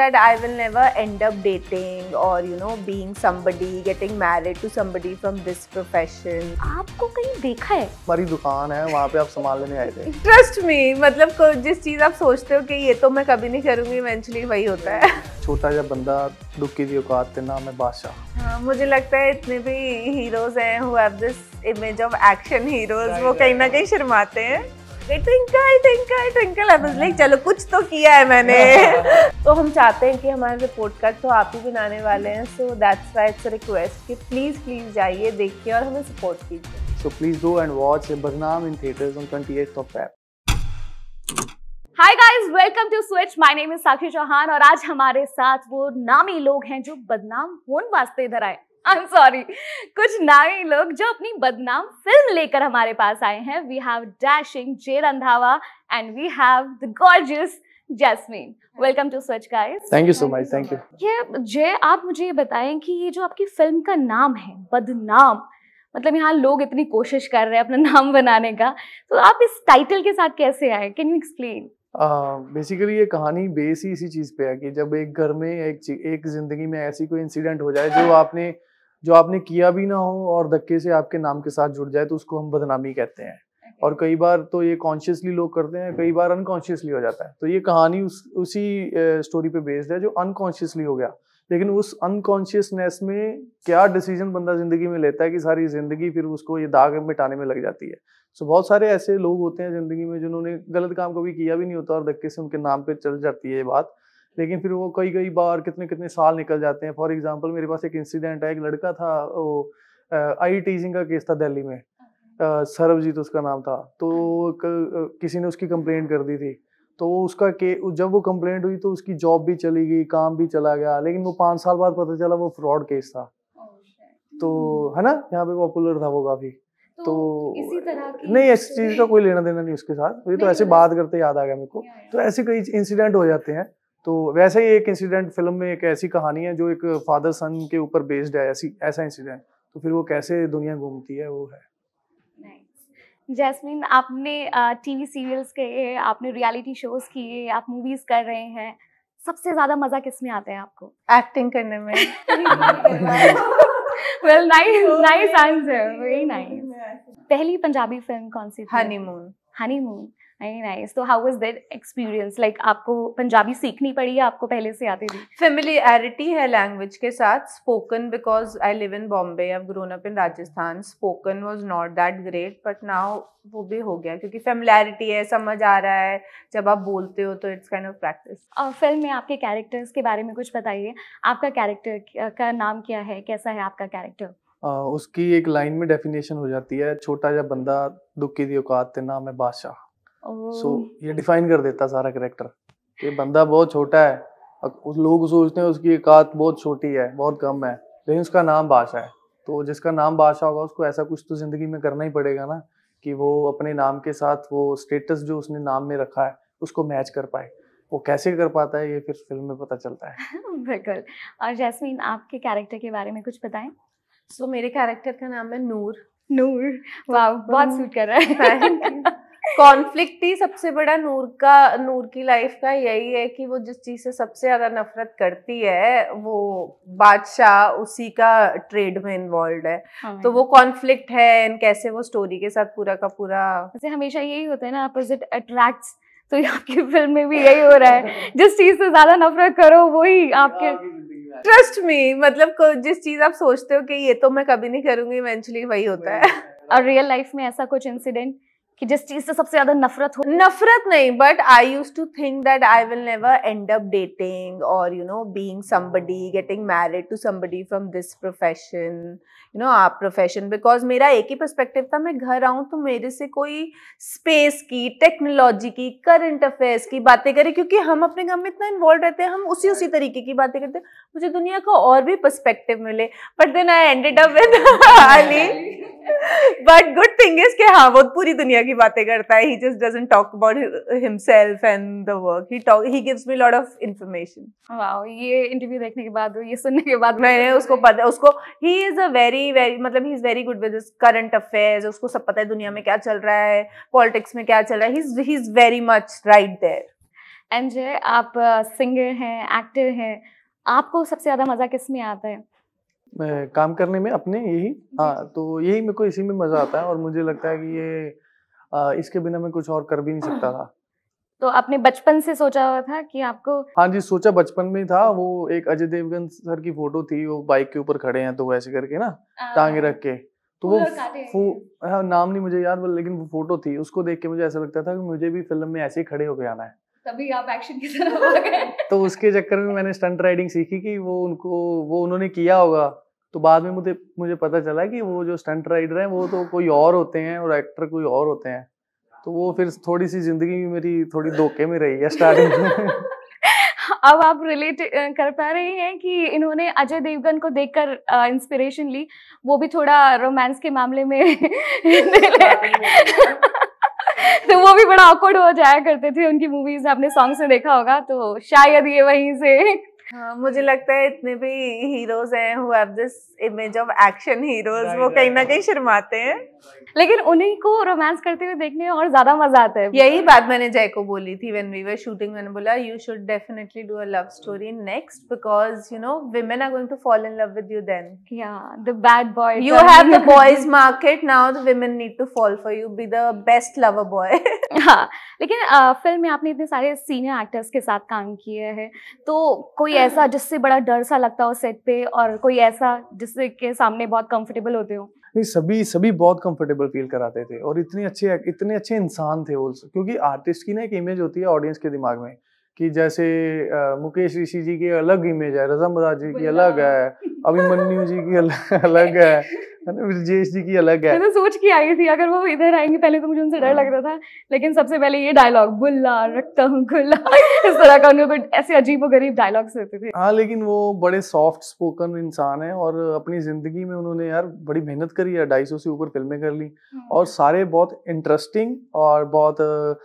that I will never end up dating or being somebody, getting married to somebody from this profession. आपको कहीं देखा है? हमारी दुकान है, वहाँ पे आप सामान लेने आए थे। Trust me, मतलब जिस चीज आप सोचते हो कि ये तो मैं कभी नहीं करूंगी, इवेंचुअली वही होता है। छोटा जा बंदा दुखी दी औकात ते नाम है बादशाह। हाँ, मुझे लगता है इतने भी हीरोज हैं who have this image of action heroes, वो कहीं ना कहीं शर्माते हैं। Twinkle twinkle twinkle, I was like चलो कुछ तो किया है मैंने। तो हम चाहते हैं कि हमारा रिपोर्ट कार्ड तो आप ही बनाने वाले हैं, so that's why it's a request कि प्लीज जाइए, देखिए और हमें सपोर्ट कीजिए। So please go and watch बदनाम in theaters on 28th of Feb. Hi guys, welcome to Switch. My name is Sakshi Chauhan और आज हमारे साथ वो नामी लोग हैं जो बदनाम होने वास्ते इधर आए। आई एम सॉरी, कुछ नामी लोग जो अपनी बदनाम फिल्म लेकर हमारे पास आए हैं। We have dashing Jay Randhawa and we have the gorgeous Jasmine. Welcome to Switch guys. Thank you so much, thank you. ये जे, आप मुझे ये बताएं कि ये जो आपकी फिल्म का नाम है बदनाम, मतलब यहाँ लोग इतनी कोशिश कर रहे हैं अपना नाम बनाने का, तो आप इस टाइटल के साथ कैसे आए? Can you explain? बेसिकली ये कहानी बेस ही इसी चीज़ पे है कि जब एक घर में एक जिंदगी में ऐसी कोई इंसिडेंट हो जाए जो आपने किया भी ना हो और धक्के से आपके नाम के साथ जुड़ जाए, तो उसको हम बदनामी कहते हैं। और कई बार तो ये कॉन्शियसली लोग करते हैं, कई बार अनकॉन्शियसली हो जाता है। तो ये कहानी उसी स्टोरी पे बेस्ड है जो अनकॉन्शियसली हो गया, लेकिन उस अनकॉन्शियसनेस में क्या डिसीजन बंदा जिंदगी में लेता है कि सारी जिंदगी फिर उसको ये दाग मिटाने में लग जाती है। सो बहुत सारे ऐसे लोग होते हैं जिंदगी में जिन्होंने गलत काम कभी किया भी नहीं होता और धक्के से उनके नाम पे चल जाती है ये बात, लेकिन फिर वो कई बार कितने साल निकल जाते हैं। फॉर एग्जाम्पल मेरे पास एक इंसिडेंट है, एक लड़का था, वो आई टीजिंग का केस था दिल्ली में, सरबजीत उसका नाम था। तो किसी ने उसकी कंप्लेंट कर दी थी, तो उसका जब वो कंप्लेंट हुई तो उसकी जॉब भी चली गई, काम भी चला गया, लेकिन वो 5 साल बाद पता चला वो फ्रॉड केस था। तो है ना, यहाँ पे पॉपुलर था वो काफी। तो इसी तरह की नहीं, इस चीज का कोई लेना देना नहीं उसके साथ, ये तो ऐसे बात करते याद आ गया मेरे को। तो ऐसे कई इंसिडेंट हो जाते हैं। तो वैसे ही एक इंसिडेंट फिल्म में एक ऐसी कहानी है जो एक फादर सन के ऊपर बेस्ड है, ऐसा इंसिडेंट। तो फिर वो कैसे दुनिया घूमती है वो है। जैस्मीन, आपने टीवी सीरियल्स किए, आपने रियलिटी शोज किए, आप मूवीज कर रहे हैं, सबसे ज्यादा मजा किस में आता है आपको? एक्टिंग करने में। Well, nice answer, very nice. पहली पंजाबी फिल्म कौन सी थी? हनीमून। Very nice. तो how was that experience? Like आपको पंजाबी सीखनी पड़ी या आपको पहले से आती थी? फेमिलियरिटी है लैंग्वेज के साथ। Spoken, because I live in Bombay, I have grown up in Rajasthan, spoken was not that great, but now वो भी हो गया क्योंकि फेमिलियरिटी है, समझ आ रहा है जब आप बोलते हो, तो it's kind of practice. Film में आपके कैरेक्टर्स के बारे में कुछ बताइए। आपका कैरेक्टर का नाम क्या है, कैसा है आपका कैरेक्टर? उसकी एक लाइन में डेफिनेशन हो जाती है, छोटा जा बंदा दुखी दी औकात ते नाम है बादशाह। सो ये डिफाइन कर देता सारा कैरेक्टर। ये बंदा बहुत छोटा है, लोग सोचते हैं उसकी औकात बहुत छोटी है, बहुत कम है, लेकिन उसका नाम बादशाह है। तो जिसका नाम बादशाह होगा उसको ऐसा कुछ तो जिंदगी में करना ही पड़ेगा ना, कि वो अपने नाम के साथ वो स्टेटस जो उसने नाम में रखा है उसको मैच कर पाए। वो कैसे कर पाता है ये फिर फिल्म में पता चलता है। बिल्कुल। और जैस्मीन, आपके कैरेक्टर के बारे में कुछ बताएं। सो मेरे कैरेक्टर का नाम है नूर। वाह, बहुत सूट कर रहा है। कॉन्फ्लिक्ट ही सबसे बड़ा नूर की लाइफ का यही है कि वो जिस चीज से सबसे ज्यादा नफरत करती है वो बादशाह उसी का ट्रेड में इन्वॉल्व है। तो वो कॉन्फ्लिक्ट है एंड कैसे वो स्टोरी के साथ पूरा का पूरा, वैसे हमेशा यही होता है ना, अपोजिट अट्रैक्ट्स। तो आपकी फिल्म में भी यही हो रहा है, जिस चीज से ज्यादा नफरत करो वही आपके। ट्रस्ट मी, मतलब जिस चीज आप सोचते हो कि ये तो मैं कभी नहीं करूंगी, इवेंचुअली वही होता है। और रियल लाइफ में ऐसा कुछ इंसिडेंट कि जिस चीज से सबसे ज्यादा नफरत हो? नफरत नहीं, but I used to think that I will never end up dating और being somebody, getting married to somebody from this profession, आप प्रोफेशन, बिकॉज मेरा एक ही पर्सपेक्टिव था, मैं घर आऊं तो मेरे से कोई स्पेस की, टेक्नोलॉजी की, करंट अफेयर्स की बातें करें, क्योंकि हम अपने काम में इतना इन्वॉल्व रहते हैं, हम उसी तरीके की बातें करते हैं। मुझे दुनिया का और भी पर्सपेक्टिव मिले, but then I ended up with Ali. But good thing is कि हाँ, वो पूरी दुनिया की बातें करता है। He just doesn't talk about himself and the work, he gives me lot of information. Wow, ये इंटरव्यू देखने के बाद, ये सुनने के बाद मैंने उसको पता, उसको ही इज अ वेरी मतलब ही is very good with current affairs. उसको सब पता है दुनिया में क्या चल रहा है, पॉलिटिक्स में क्या चल रहा है। He is very much right there. And Jay, आप सिंगर हैं, एक्टर हैं, आपको सबसे ज्यादा मजा किस में आता है? काम करने में अपने यही, हाँ, तो यही मेरे को इसी में मजा आता है और मुझे लगता है कि ये इसके बिना मैं कुछ और कर भी नहीं सकता था। तो आपने बचपन से सोचा हुआ था कि आपको? हाँ जी, सोचा बचपन में था। वो एक अजय देवगन सर की फोटो थी, वो बाइक के ऊपर खड़े हैं तो वैसे करके ना टांगे रख के, तो वो हाँ, नाम नहीं मुझे याद, लेकिन वो फोटो थी, उसको देख के मुझे ऐसा लगता था कि मुझे भी फिल्म में ऐसे ही खड़े होके आना है। तभी आप एक्शन की तरफ आ गए। तो उसके चक्कर में मैंने स्टंट राइडिंग सीखी कि वो उन्होंने किया होगा, तो बाद में मुझे पता चला कि वो जो स्टंट राइडर हैं वो तो कोई और होते हैं और एक्टर कोई और होते हैं। तो वो फिर थोड़ी सी जिंदगी मेरी थोड़ी धोखे में रही है स्टार्टिंग में। अब आप रिलेट कर पा रही हैं कि इन्होंने अजय देवगन को देखकर इंस्पिरेशन ली, वो भी थोड़ा रोमांस के मामले में तो वो भी बड़ा ऑकवर्ड हो जाया करते थे उनकी मूवीज, आपने सॉन्ग्स में देखा होगा, तो शायद ये वहीं से। हाँ, मुझे लगता है इतने भी हीरोज हैं who have this image of action heroes, वो कहीं ना कहीं शर्माते हैं, लेकिन उन्हीं को रोमांस करते हुए देखने में और ज्यादा मजा आता है। यही बात मैंने जय को बोली थी when we were shooting, मैंने बोला you should definitely do a love story next because you know women are going to fall in love with you then. Yeah, the bad boy. You have the boys market, now the women need to fall for you, be the best lover boy. हाँ, लेकिन film में आपने इतने सारे senior actors के साथ काम किया है, तो कोई ऐसा जिससे बड़ा डर सा लगता हो सेट पे और कोई ऐसा जिससे के सामने बहुत कंफर्टेबल होते हो? नहीं, सभी बहुत कंफर्टेबल फील कराते थे और इतने अच्छे इंसान थे वो, क्योंकि आर्टिस्ट की ना एक इमेज होती है ऑडियंस के दिमाग में कि जैसे मुकेश ऋषि जी की अलग इमेज है, रज़ा मराज जी की अलग है, अभिमन्यु जी की अलग है ना, ब्रजेश जी की अलग है। मैं तो सोच के आई थी अगर वो इधर आएंगे, पहले तो मुझे उनसे डर लग रहा था, लेकिन सबसे पहले ये डायलॉग बुल्ला रखता हूँ खुला, इस तरह का उनको ऐसे अजीबोगरीब डायलॉग्स होते थे। हाँ, लेकिन वो बड़े सॉफ्ट स्पोकन इंसान है और अपनी जिंदगी में उन्होंने यार बड़ी मेहनत करी है, 250 से ऊपर फिल्में कर ली और सारे बहुत इंटरेस्टिंग और बहुत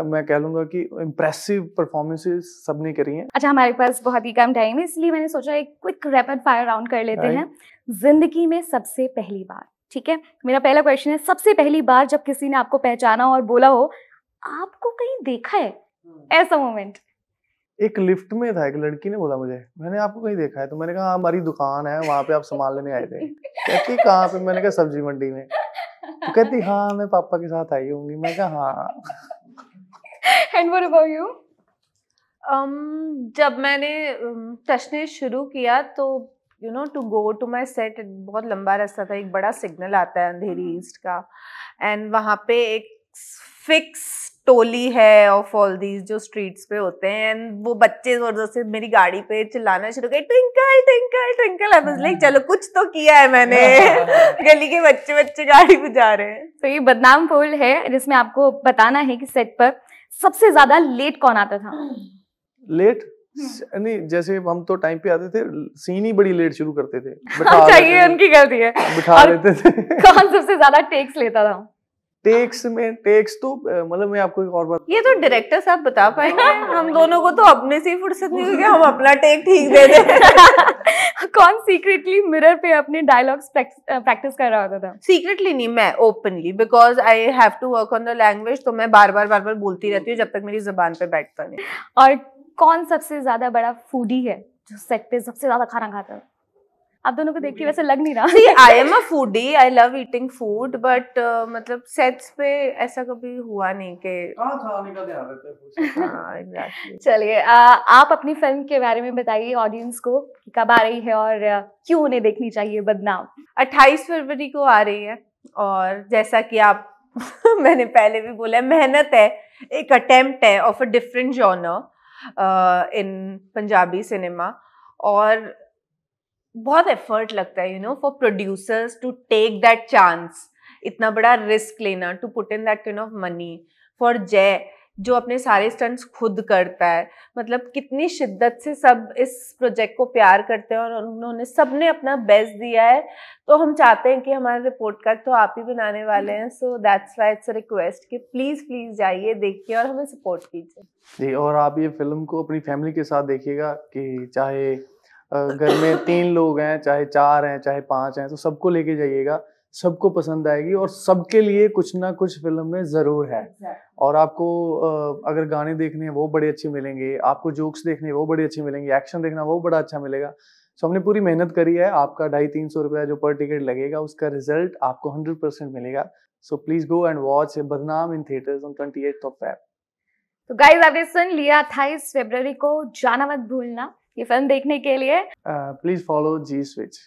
मैं कह लूंगा कि इम्प्रेसिव परफॉर्मेंसेस सबने करी हैं। अच्छा, हमारे पास बहुत ही कम टाइम है, इसलिए मैंने सोचा एक क्विक रैपिड फायर राउंड कर लेते हैं। जिंदगी में सबसे पहली बार, ठीक है? मेरा पहला क्वेश्चन है, सबसे पहली बार जब किसी ने आपको पहचाना और बोला हो आपको कहीं देखा है, ऐसा मोमेंट? एक लिफ्ट में था, एक लड़की ने बोला मुझे, मैंने आपको कहीं देखा है, तो मैंने कहा हमारी दुकान है वहाँ पे आप सामान लेने आए थे। कहती कहाँ पे? मैंने कहा सब्जी मंडी में। तो कहती हाँ मैं पापा के साथ आई होंगी। मैं कहा हाँ। And what about you? जब मैंने टचने शुरू किया तो you know to go to my set बहुत लंबा रास्ता था, एक बड़ा सिग्नल आता है अंधेरी ईस्ट का, एंड वहाँ पे एक फिक्स टोली है ऑफ ऑल दीज जो स्ट्रीट्स पे होते हैं, एंड वो बच्चे जोर जोर से मेरी गाड़ी पे चिल्लाना शुरू किया, twinkle twinkle twinkle. I was like चलो कुछ तो किया है मैंने। गली के बच्चे गाड़ी पे जा रहे हैं। तो ये बदनाम फूल है जिसमें आपको बताना है कि सेट पर सबसे ज्यादा लेट कौन आता था? लेट नहीं, जैसे हम तो टाइम पे आते थे, सीन ही बड़ी लेट शुरू करते थे। अच्छा, ये उनकी गलती है। बिठा लेते थे। कौन सबसे ज्यादा टेक्स लेता था? टेक्स तो मतलब मैं आपको एक और बात, ये तो डायरेक्टर साहब बता पाएंगे। हम दोनों को तो अपने से ही फुर्सत नहीं हुई कि हम अपना टेक ठीक दे दें। कौन सीक्रेटली मिरर पे अपने डायलॉग्स प्रैक्टिस कर रहा होता था? सीक्रेटली नहीं, मैं openly, because I have to work on the language, तो मैं बार बार बोलती रहती हूँ जब तक मेरी जुबान पे बैठता नहीं। और कौन सबसे ज्यादा बड़ा फूडी है जो सेट पे सबसे ज्यादा खाना खाता है? आप दोनों को देख के वैसे लग नहीं रहा। See, I am a foodie, I love eating food, but मतलब सेट्स पे ऐसा कभी हुआ नहीं कि खाने का ध्यान रहता है। हाँ, exactly. चलिए, आप अपनी फिल्म के बारे में बताइए ऑडियंस को, कब आ रही है और क्यों उन्हें देखनी चाहिए बदनाम? 28 फरवरी को आ रही है, और जैसा कि आप मैंने पहले भी बोला, मेहनत है, एक अटेम्प्ट है of a different genre in Punjabi cinema, और बहुत एफर्ट लगता है, you know, for producers to take that chance, इतना बड़ा रिस्क लेना, to put in that kind of money. For Jay जो अपने सारे स्टंट्स खुद करता है, मतलब कितनी शिद्दत से सब इस प्रोजेक्ट को प्यार करते हैं और उन्होंने सबने अपना बेस्ट दिया है, तो हम चाहते हैं कि हमारे रिपोर्ट कार्ड तो आप ही बनाने वाले हैं। So that's why it's a request कि प्लीज जाइए, देखिए और हमें सपोर्ट कीजिए जी। और आप ये फिल्म को अपनी फैमिली के साथ देखिएगा, कि चाहे घर में 3 लोग हैं, चाहे 4 हैं, चाहे 5 हैं, तो सबको लेके जाइएगा। सबको पसंद आएगी और सबके लिए कुछ ना कुछ फिल्म में जरूर है। और आपको अगर गाने देखने हैं वो बड़े अच्छे मिलेंगे, आपको जोक्स देखने वो बड़े अच्छे मिलेंगे, एक्शन देखना वो बड़ा अच्छा मिलेगा। सो हमने पूरी मेहनत करी है। आपका 250-300 रुपया जो पर टिकट लगेगा उसका रिजल्ट आपको 100% मिलेगा। So please go and watch Badnaam in theatres on 28th of Feb। तो गाइस आपने सुन लिया, 28 फरवरी को जाना मत भूलना ये फिल्म देखने के लिए। Please follow Zee switch.